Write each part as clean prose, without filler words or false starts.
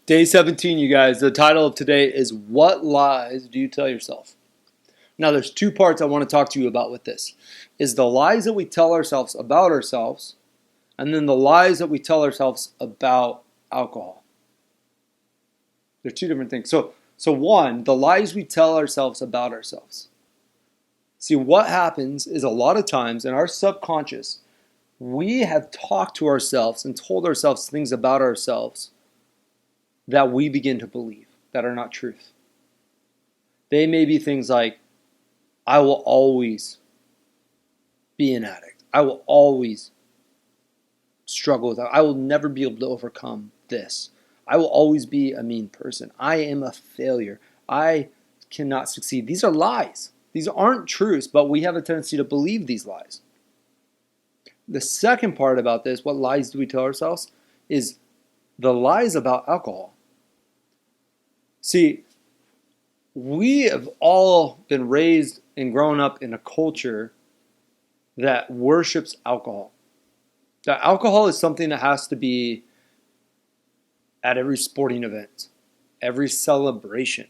Day 17, you guys. The title of today is What Lies Do You Tell Yourself? Now, there's two parts I want to talk to you about with this. Is the lies that we tell ourselves about ourselves, and then the lies that we tell ourselves about alcohol. They're two different things. So one, the lies we tell ourselves about ourselves. See, what happens is a lot of times in our subconscious, we have talked to ourselves and told ourselves things about ourselves that we begin to believe that are not truth. They may be things like, I will always be an addict. I will always struggle with that. I will never be able to overcome this. I will always be a mean person. I am a failure. I cannot succeed. These are lies. These aren't truths, but we have a tendency to believe these lies. The second part about this, what lies do we tell ourselves, is the lies about alcohol. See, we have all been raised and grown up in a culture that worships alcohol. That alcohol is something that has to be at every sporting event, every celebration,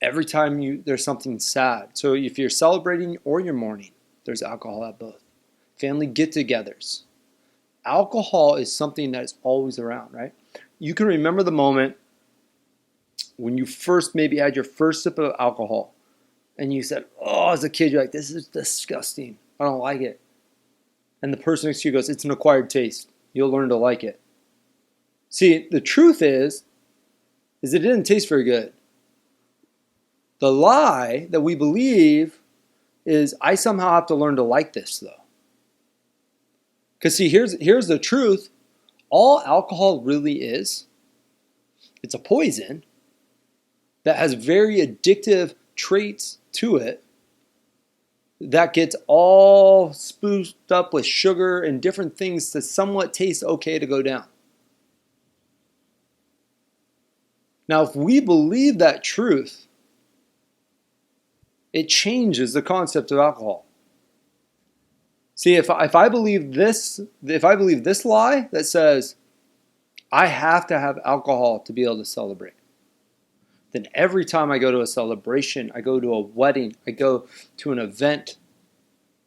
every time there's something sad. So if you're celebrating or you're mourning, there's alcohol at both. Family get-togethers. Alcohol is something that is always around, right? You can remember the moment when you first maybe had your first sip of alcohol and you said, oh, as a kid, you're like, this is disgusting. I don't like it. And the person next to you goes, it's an acquired taste. You'll learn to like it. See, the truth is it didn't taste very good. The lie that we believe is I somehow have to learn to like this, though. Because see, here's the truth. All alcohol really is, it's a poison that has very addictive traits to it that gets all spoofed up with sugar and different things to somewhat taste okay to go down. Now, if we believe that truth, it changes the concept of alcohol. See, if I believe this lie that says I have to have alcohol to be able to celebrate, then every time I go to a celebration, I go to a wedding, I go to an event,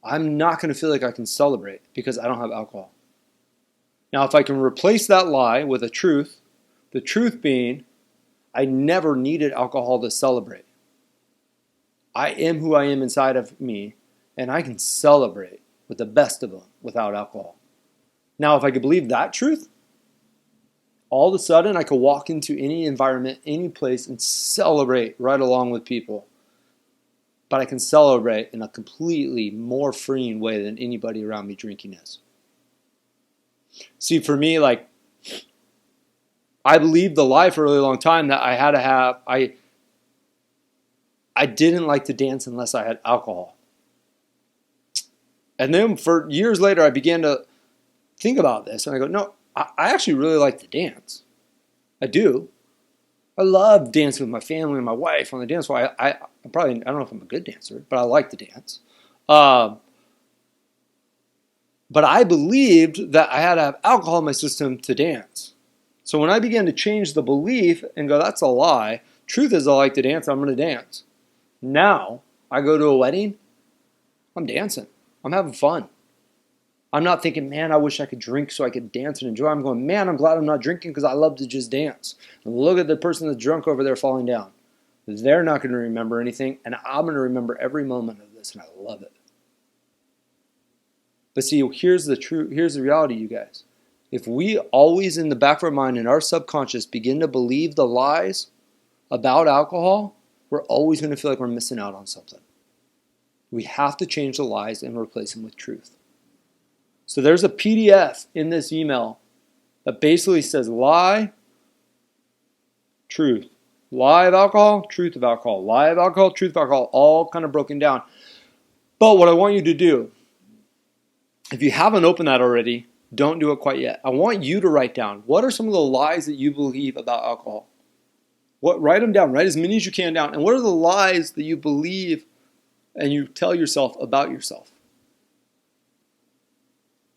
I'm not going to feel like I can celebrate because I don't have alcohol. Now, if I can replace that lie with a truth, the truth being, I never needed alcohol to celebrate. I am who I am inside of me, and I can celebrate with the best of them without alcohol. Now, if I could believe that truth, all of a sudden I could walk into any environment, any place, and celebrate right along with people. But I can celebrate in a completely more freeing way than anybody around me drinking is. See, for me, I believed the lie for a really long time that I had to have, I didn't like to dance unless I had alcohol. And then for years later, I began to think about this, and I go, no, I actually really like to dance. I do. I love dancing with my family and my wife on the dance floor. I don't know if I'm a good dancer, but I like to dance. But I believed that I had to have alcohol in my system to dance. So when I began to change the belief and go, that's a lie. Truth is I like to dance, I'm going to dance. Now, I go to a wedding, I'm dancing. I'm having fun. I'm not thinking, man, I wish I could drink so I could dance and enjoy. I'm going, man, I'm glad I'm not drinking because I love to just dance. And look at the person that's drunk over there falling down. They're not going to remember anything, and I'm going to remember every moment of this, and I love it. But see, here's the reality, you guys. If we always in the back of our mind, in our subconscious, begin to believe the lies about alcohol, we're always going to feel like we're missing out on something. We have to change the lies and replace them with truth. So there's a PDF in this email that basically says lie, truth. Lie of alcohol, truth of alcohol. Lie of alcohol, truth of alcohol, all kind of broken down. But what I want you to do, if you haven't opened that already, don't do it quite yet. I want you to write down, what are some of the lies that you believe about alcohol? Write them down, write as many as you can down. And what are the lies that you believe and you tell yourself about yourself?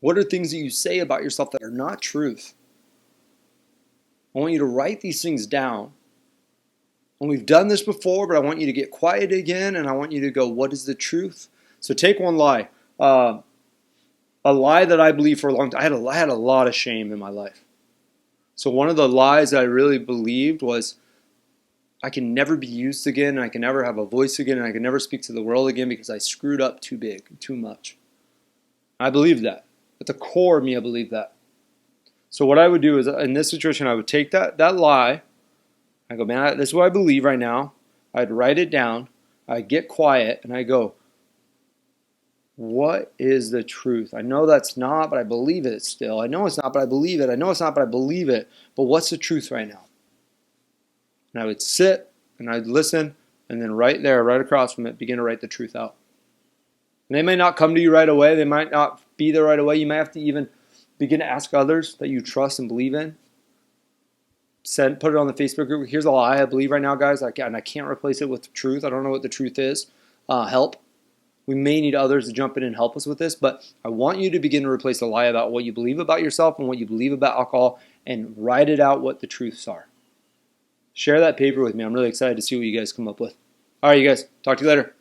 What are things that you say about yourself that are not truth? I want you to write these things down. And we've done this before, but I want you to get quiet again, and I want you to go, what is the truth? So take one lie. A lie that I believed for a long time. I had a lot of shame in my life. So one of the lies that I really believed was I can never be used again, and I can never have a voice again, and I can never speak to the world again because I screwed up too big, too much. I believed that. At the core of me, I believed that. So what I would do is, in this situation, I would take that lie. I go, man, this is what I believe right now. I'd write it down. I'd get quiet, and I go, what is the truth? I know that's not, but I believe it still. I know it's not, but I believe it. I know it's not, but I believe it. But what's the truth right now? And I would sit, and I'd listen, and then right there, right across from it, begin to write the truth out. And they may not come to you right away. They might not be there right away. You may have to even begin to ask others that you trust and believe in. Put it on the Facebook group. Here's a lie I believe right now, guys, and I can't replace it with the truth. I don't know what the truth is. Help. We may need others to jump in and help us with this, but I want you to begin to replace the lie about what you believe about yourself and what you believe about alcohol and write it out what the truths are. Share that paper with me. I'm really excited to see what you guys come up with. All right, you guys. Talk to you later.